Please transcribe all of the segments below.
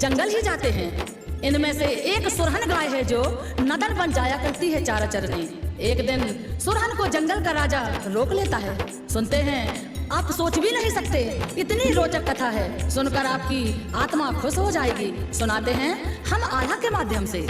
जंगल ही जाते हैं। इनमें से एक सुरहन गाय है जो नदन बन जाया करती है चारा चरने। एक दिन सुरहन को जंगल का राजा रोक लेता है। सुनते हैं, आप सोच भी नहीं सकते, इतनी रोचक कथा है, सुनकर आपकी आत्मा खुश हो जाएगी। सुनाते हैं हम आल्हा के माध्यम से।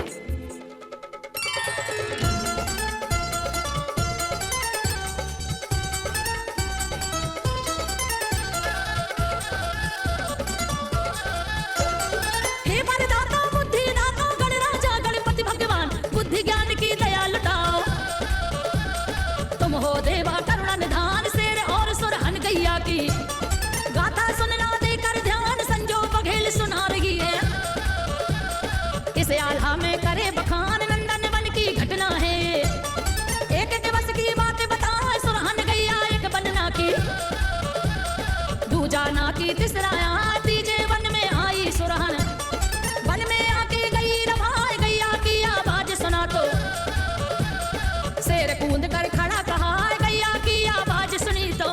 गाथा सुनना देकर ध्यान संजो बघेल सुना रही है। इसे आल्हा में करे बखान नंदन वन की घटना है। एक दिवस की बात बताए सुरहन गैया एक बनना की। दूजा ना की तीसरा तीजे वन में आई सुरहन। वन में आके गई रभाए गैया की आवाज सुना तो शेर कूद कर खड़ा कहा गैया की आवाज सुनी तो।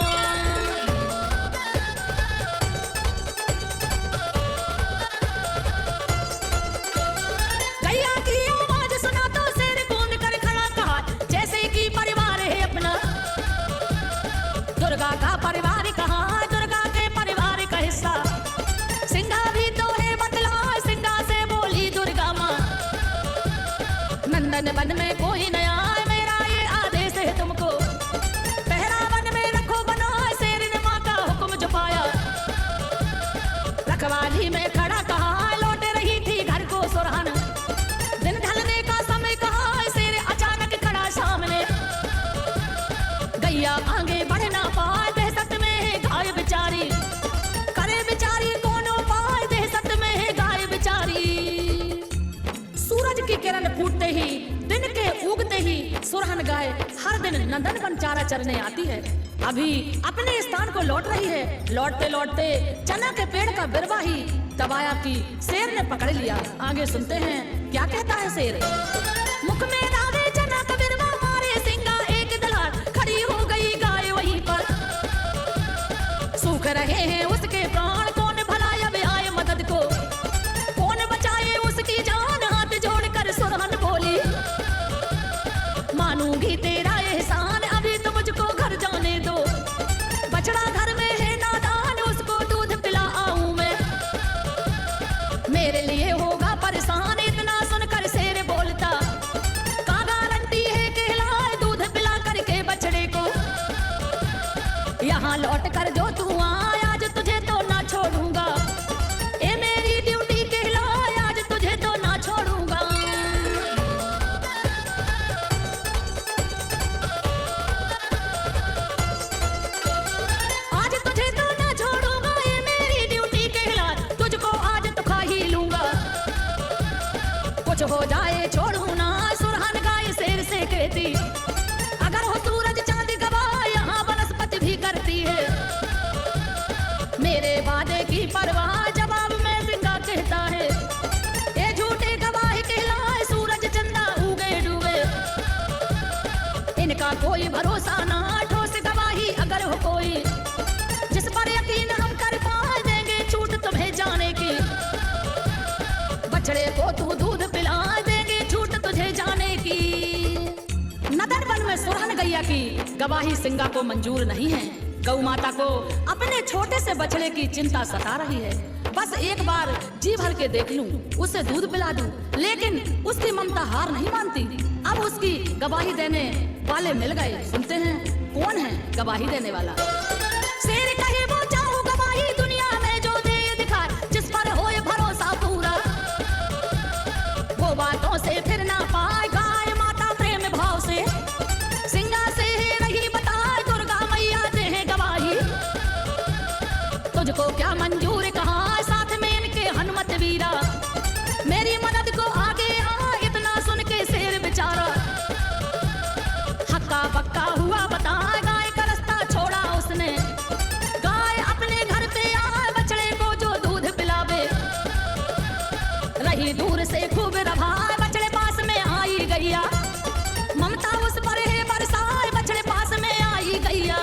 दुर्गा का परिवार कहा, दुर्गा के परिवार का हिस्सा। सिंघा भी तो है बदला, सिंघा से बोली दुर्गा माँ। नंदन वन में कोई नया, मेरा ये आदेश है तुमको। पहरा वन में रखो बना, शेर ने माँ का हुक्म जपाया। रखवाली में खड़ा कहा, लौट रही थी घर को सुरहन। दिन ढलने का समय कहा, शेर अचानक खड़ा सामने। गैया आगे बढ़ना पाए, दहशत में है गाय बेचारी। करे बेचारी कोनो पाए, दहशत में है गाय बेचारी। सूरज की किरण फूटते ही, दिन के उगते ही सुरहन गाय हर दिन नंदन वन चारा चरने आती है। अभी अपने स्थान को लौट रही है। लौटते लौटते चना के पेड़ का बिरवा ही दबाया कि शेर ने पकड़ लिया। आगे सुनते हैं क्या कहता है शेर। मुख में दावे चना का बिरवा, मारे सिंगा एक दलाल। खड़ी हो गई गाय वहीं पर, सूख रहे हैं उसके प्राण। कौन भला अब आए मदद को, कौन बचाए उसकी जान। हाथ जोड़कर सुरहन बोली, मानूंगी तेरा एहसान, अभी तो मुझको घर जाने दो। बछड़ा घर में है नादान, उसको दूध पिला आऊं मैं। मेरे लिए होगा परेशान, इतना सुनकर शेर बोलता। का गारंटी है कहलाए दूध पिला करके बछड़े को। यहाँ लौट कर जो तू आए, आज तुझे तो ना छोड़ूंगा। ए मेरी ड्यूटी कहलाए, आज तुझे तो ना छोड़ूंगा। आज तुझे तो ना छोड़ूंगा, ये मेरी ड्यूटी कहलाए, तुझको आज तो खा ही लूंगा। कुछ हो जाए छोड़ू ना, सुरहन गाय शेर से कहती। अगर हो सूरज चांद गवाह, यहाँ वनस्पति भी करती है। मेरे वादे की परवाह जवाब में सिंगा कहता है। ये झूठे गवाह कहलाए, सूरज चंदा उगे डूबे। इनका कोई भरोसा ना, ठोस गवाही अगर हो कोई। जिस पर यकीन हम कर पाए, देंगे छूट तुम्हें जाने की। बछड़े को तू दूध पिला, देंगे छूट तुझे जाने की। नदन वन में सुरहन गैया की गवाही सिंगा को मंजूर नहीं है। गौ माता को अपने छोटे से बछड़े की चिंता सता रही है। बस एक बार जी भर के देख लूं, उसे दूध पिला दूं। लेकिन उसकी ममता हार नहीं मानती। अब उसकी गवाही देने वाले मिल गए। सुनते हैं कौन है गवाही देने वाला। शेर कहे वो चाहूं गवाही, दुनिया में जो दे दिखाए, जिस पर होए भरोसा पूरा। वो बातों से फिर ना पाए, गाय माता प्रेम भाव से। सिंगा से रही बताए, दुर्गा मैया दे है गवाही। तुझको क्या मंजूर कहा, साथ में इनके हनुमत वीरा। मेरी मदद को आगे आ, इतना सुन के शेर बेचारा हक्का बक्का हुआ बता। गाय का रास्ता छोड़ा उसने, गाय अपने घर पे आए, बछड़े को जो दूध पिलावे। रही दूर से खूब रभा, बछड़े पास में आई गैया। ममता उस पर है बरसाए, बछड़े पास में आई गैया।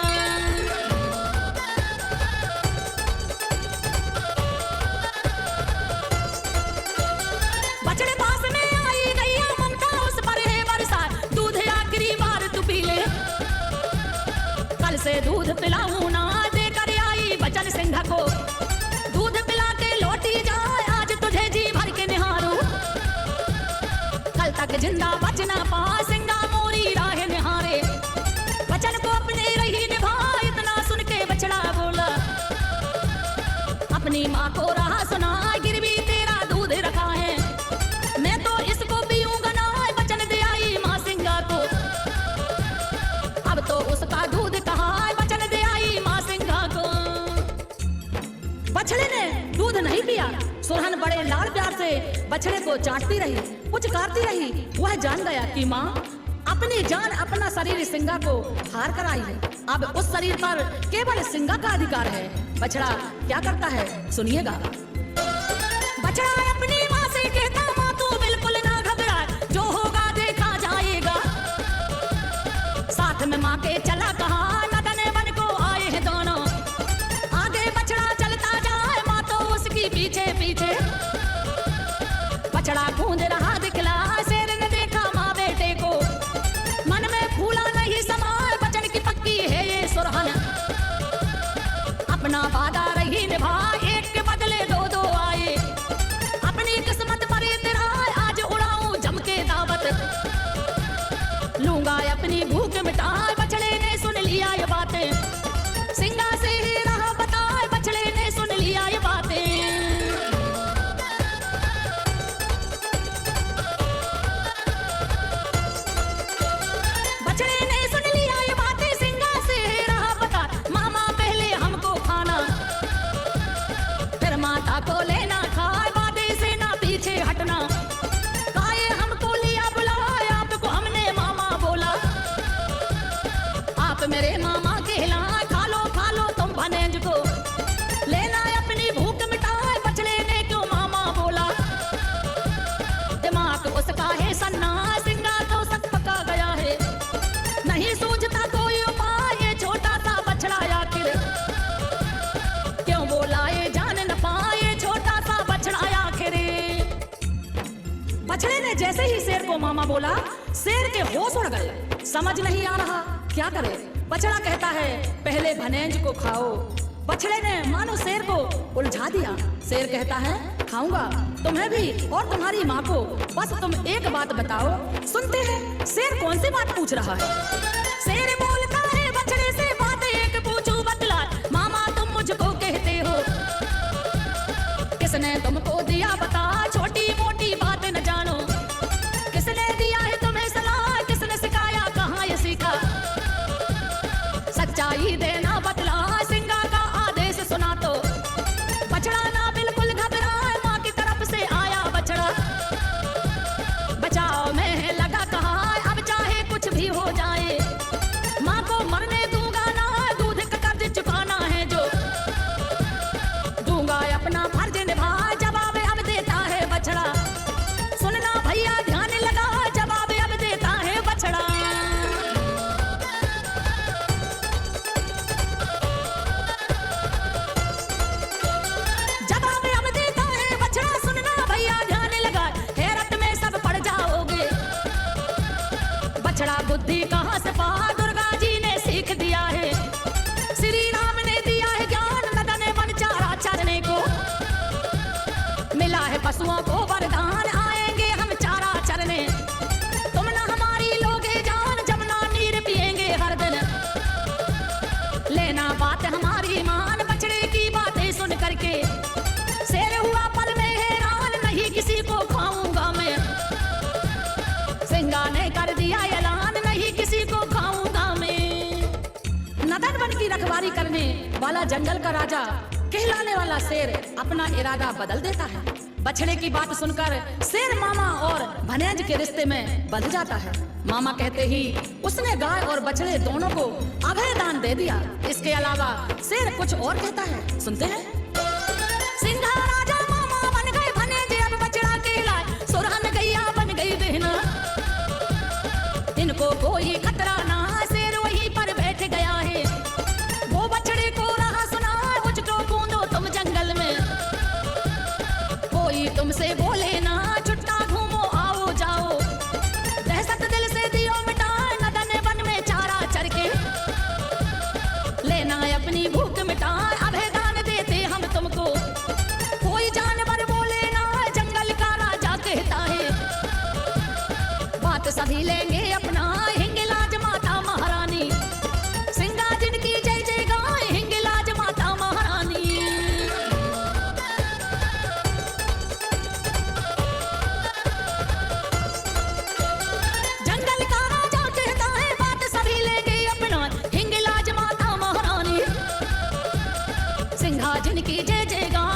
बड़े लाड़ प्यार से बछड़े को चाटती रही, पुचकारती रही। वह जान गया कि माँ अपनी जान, अपना शरीर सिंगा को हार कर आई है। अब उस शरीर पर केवल सिंगा का अधिकार है। बछड़ा क्या करता है, सुनिएगा। बछड़ा अपनी माँ से कहता, माँ तू बिल्कुल ना घबरा, जो होगा देखा जाएगा। साथ में माँ के चला कहा, नदन वन को आए हैं दोनों। आगे बछड़ा चलता जाए, माँ तो उसकी पीछे पीछे। बछड़ा गूंज रहा दिखला, शेर ने देखा माँ बेटे को। मन में फूला नहीं समाए, बचन की पक्की है ये सुरहन। अपना वादा रही निभा, एक के बदले दो दो आए। अपनी किस्मत पर इतराए, आज उड़ाऊं जम के दावत। लूंगा अपनी भूख मिटाए, बछड़े ने सुन लिया ये बातें। सिंगा से ही राह बताए, बछड़े ने सुन लिया ये बातें। बछड़े ने सुन लिया ये बातें, सिंगा से ही राह बता। मामा पहले हमको खाना, फिर माता को लेना, खाए वादे से ना पीछे हटना। काहे हमको लिया बुलाए, आपको हमने मामा बोला। आप मेरे मामा कहलाए, खा लो तुम भनेज को। लेना अपनी भूख मिटाए, बछड़े ने क्यों मामा बोला। दिमाग उसका है सन्ना, सिंगा तो सक पका गया है। नहीं सूझता कोई उपाय, ये छोटा सा बछड़ा आखिर क्यों बोला, ये जान न पाए, छोटा सा बछड़ा आखिर। बछड़े ने जैसे ही शेर को मामा बोला, शेर के होश उड़ गए। समझ नहीं आ रहा क्या करे। बछड़ा कहता है, पहले भनेज को खाओ। बछड़े ने मानो शेर को उलझा दिया। शेर कहता है, खाऊंगा तुम्हें भी और तुम्हारी माँ को, बस तुम एक बात बताओ। सुनते हैं शेर कौन सी बात पूछ रहा है। शेर बोलता है बछड़े से, बात एक पूछूं बतला। मामा तुम मुझको कहते हो, किसने तुमको दिया बता, छोटी मोटी बात न जानो। किसने दिया है तुम्हें सलाह, किसने सिखाया, कहाँ ये सीखा। सच्चाई देना बतला, सिंगा का आदेश सुना तो। बछड़ा ना बिल्कुल घबराए, माँ की तरफ से आया बछड़ा। बचाओ में लगा कहा, अब चाहे कुछ भी हो जाए। माँ को मरने दूंगा ना, दूध का कर्ज चुकाना है जो। दूंगा अपना फर्ज निभा, जवाब अब देता है बछड़ा। सुनना भैया ध्यान लगा, जवाब अब देता है बछड़ा। जवाब अब देता है बछड़ा, सुनना भैया ध्यान लगा, हैरत में सब पड़ जाओगे। बछड़ा बुद्धि कहाँ से पा, दुर्गा जी ने सीख दिया है। श्री राम ने दिया है ज्ञान, नदन वन चारा चरने को। मिला है पशुओं को वरदान, आएंगे हम चारा चरने। तुम ना हमारी लोगे जान, जमुना नीर पिएंगे हर दिन। लेना बात हमारी मान, बछड़े की बातें सुन करके। शेर हुआ पल में हैरान, नहीं किसी को खाऊंगा मैं। सिंगा ने कर दिया ऐलान, नहीं किसी को खाऊंगा मैं। नदन वन की रखवाली करने वाला जंगल का राजा कहलाने वाला शेर अपना इरादा बदल देता है। बछड़े की बात सुनकर शेर मामा और भनेज के रिश्ते में बंध जाता है। मामा कहते ही उसने गाय और बछड़े दोनों को अभय दान दे दिया। इसके अलावा शेर कुछ और कहता है, सुनते हैं। सिंघा राजा मामा बन गए, भनेज अब बछड़ा कहलाए। सुरहन गैया बन गई बहना, इनको कोई खतरा ना, शेर वहीं पर बैठ गया है। वो बछड़े को राह सुनाए, मुझको कूदो तुम जंगल में। कोई तुमसे बोले ना, छुट्टा घूमो आओ जाओ। दहशत दिल से दियो मिटाए, नदन वन में चारा चर के। लेना अपनी भूख मिटाए, अभय दान देते हम तुमको। कोई जानवर बोले ना, जंगल का राजा कहता है। बात सभी लेंगे अपना, हिंगलाज माता महारानी। सिंगा जिनकी जय जय गाए, हिंगलाज माता महारानी। जंगल का राजा कहता है, बात सभी लेंगे अपना, हिंगलाज माता महारानी। सिंघा जिनकी जय जय गाए,